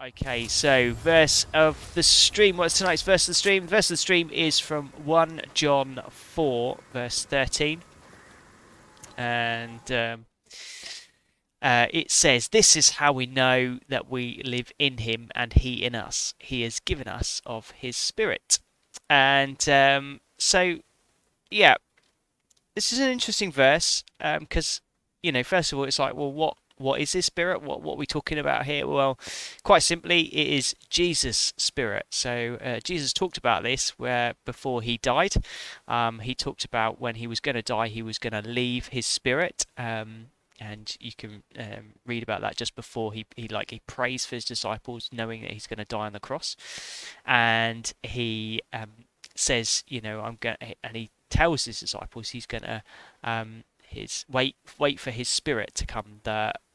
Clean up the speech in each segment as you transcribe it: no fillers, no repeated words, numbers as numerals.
Okay, so verse of the stream. What's tonight's verse of the stream? The verse of the stream is from 1 John 4, verse 13. And it says, "This is how we know that we live in him and he in us. He has given us of his spirit." And yeah, this is an interesting verse because, first of all, it's like, well, what is this spirit? What are we talking about here? Well, quite simply, it is Jesus' spirit. So Jesus talked about this where before he died, he talked about when he was going to die, he was going to leave his spirit. And you can read about that just before he prays for his disciples, knowing that he's going to die on the cross, and he says, I'm going, and he tells his disciples he's going to his wait for his spirit to come.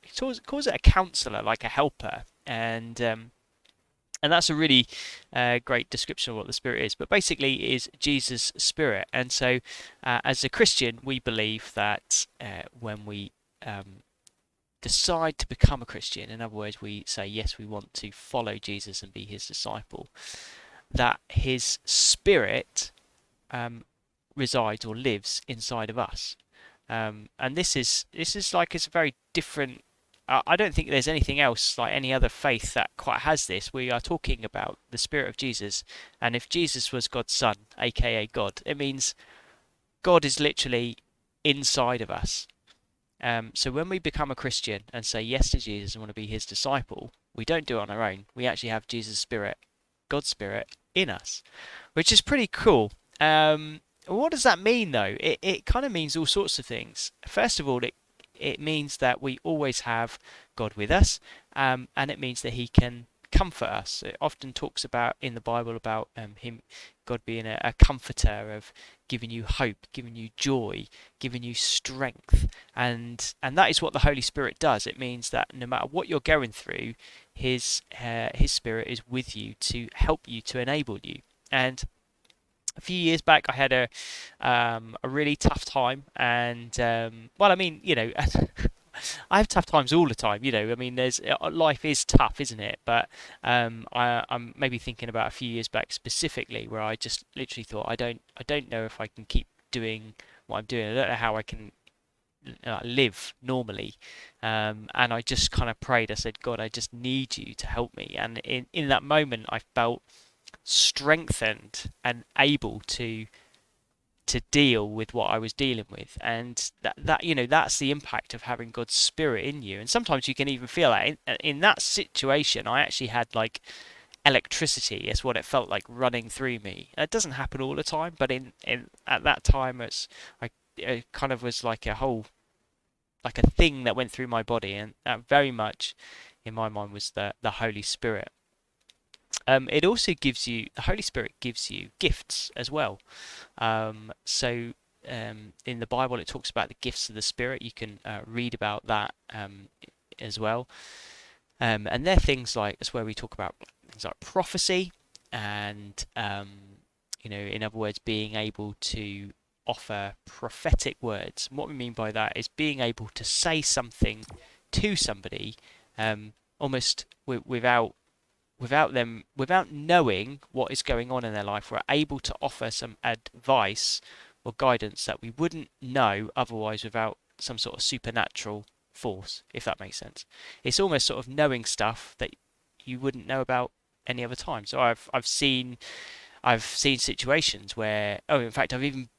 He calls it a counselor, like a helper, and that's a really great description of what the Spirit is. But basically, it is Jesus' Spirit. And so, as a Christian, we believe that when we decide to become a Christian, in other words, we say, yes, we want to follow Jesus and be his disciple, that his Spirit resides or lives inside of us. And this is like it's a very different. I don't think there's anything else like any other faith that quite has this. We are talking about the Spirit of Jesus, and if Jesus was God's Son, aka God, it means God is literally inside of us. So when we become a Christian and say yes to Jesus and want to be his disciple, we don't do it on our own. We actually have Jesus' Spirit, God's Spirit, in us, which is pretty cool. What does that mean though? It kind of means all sorts of things. First of all, it means that we always have God with us, and it means that he can comfort us. It often talks about in the Bible about God being a comforter, of giving you hope, giving you joy, giving you strength, and that is what the Holy Spirit does. It means that no matter what you're going through, his Spirit is with you to help you, to enable you. And a few years back, I had a really tough time, and well, I mean, I have tough times all the time. I mean, there's life is tough, isn't it? But I'm maybe thinking about a few years back specifically, where I just literally thought, I don't know if I can keep doing what I'm doing. I don't know how I can live normally, and I just kind of prayed. I said, God, I just need you to help me. And in that moment, I felt strengthened and able to deal with what I was dealing with, and that's the impact of having God's Spirit in you. And sometimes you can even feel that in that situation. I actually had like electricity. It's what it felt like running through me. It doesn't happen all the time, but in at that time, it kind of was like a whole, like a thing that went through my body, and that very much in my mind was the Holy Spirit. It also gives you, the Holy Spirit gives you gifts as well. In the Bible, it talks about the gifts of the Spirit. You can read about that as well. And they're things like, that's where we talk about things like prophecy and, in other words, being able to offer prophetic words. And what we mean by that is being able to say something to somebody almost without knowing what is going on in their life. We're able to offer some advice or guidance that we wouldn't know otherwise without some sort of supernatural force, if that makes sense. It's almost sort of knowing stuff that you wouldn't know about any other time. So I've seen situations where, oh, in fact, I've even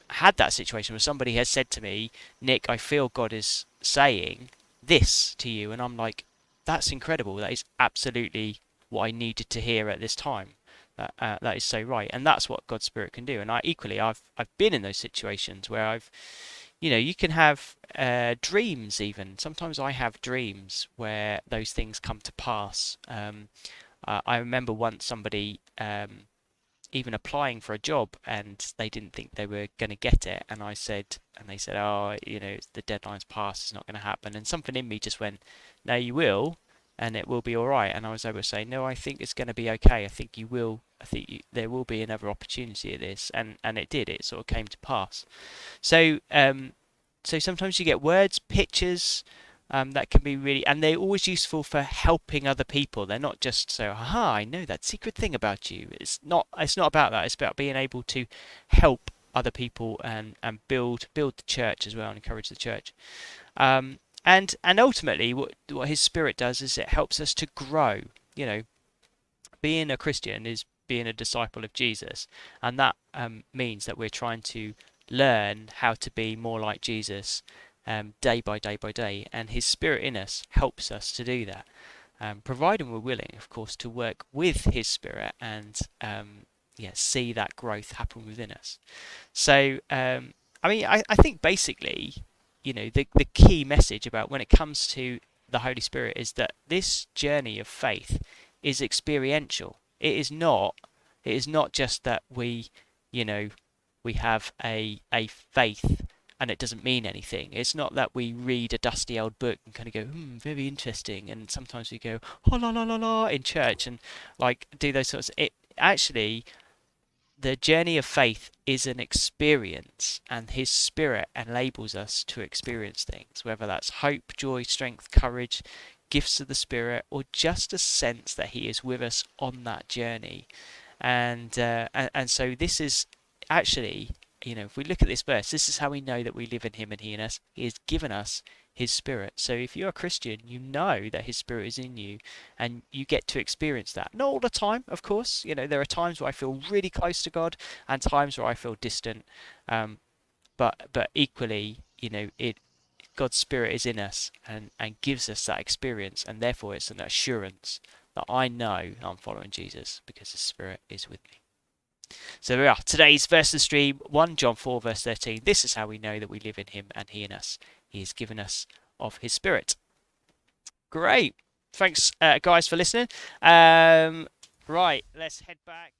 had that situation where somebody has said to me, Nick, I feel God is saying this to you, and I'm like, that's incredible. That is absolutely what I needed to hear at this time. That is so right, and that's what God's Spirit can do. And I've been in those situations where you can have dreams even. Sometimes I have dreams where those things come to pass. I remember once somebody even applying for a job, and they didn't think they were going to get it, and they said, oh, the deadline's passed, it's not going to happen. And something in me just went, no, you will, and it will be all right. And I was able to say, no, I think it's going to be okay. I think you will. There will be another opportunity at this, and it did. It sort of came to pass. So sometimes you get words, pictures, that can be really, and they're always useful for helping other people. They're not just so, haha, I know that secret thing about you. It's not about that. It's about being able to help other people and build the church as well and encourage the church. And ultimately, what His Spirit does is it helps us to grow. You know, being a Christian is being a disciple of Jesus, and that means that we're trying to learn how to be more like Jesus day by day by day, and His Spirit in us helps us to do that, providing we're willing, of course, to work with His Spirit and yeah, see that growth happen within us. So, I mean, I think basically, the key message about when it comes to the Holy Spirit is that this journey of faith is experiential. It is not just that you know, we have a faith and it doesn't mean anything. It's not that we read a dusty old book and kind of go, very interesting, and sometimes we go, oh la la la la in church and like do those sorts. It actually, the journey of faith is an experience, and His Spirit enables us to experience things, whether that's hope, joy, strength, courage, gifts of the Spirit, or just a sense that He is with us on that journey. And so this is actually, if we look at this verse, this is how we know that we live in Him and He in us. He has given us His Spirit. So if you're a Christian, you know that His Spirit is in you, and you get to experience that. Not all the time, of course. There are times where I feel really close to God, and times where I feel distant. But equally, it God's Spirit is in us and gives us that experience, and therefore it's an assurance that I know I'm following Jesus because His Spirit is with me. So there we are. Today's verse of the stream, 1 John 4 verse 13. This is how we know that we live in Him and He in us. He has given us of His Spirit. Great. Thanks, guys, for listening. Right, let's head back.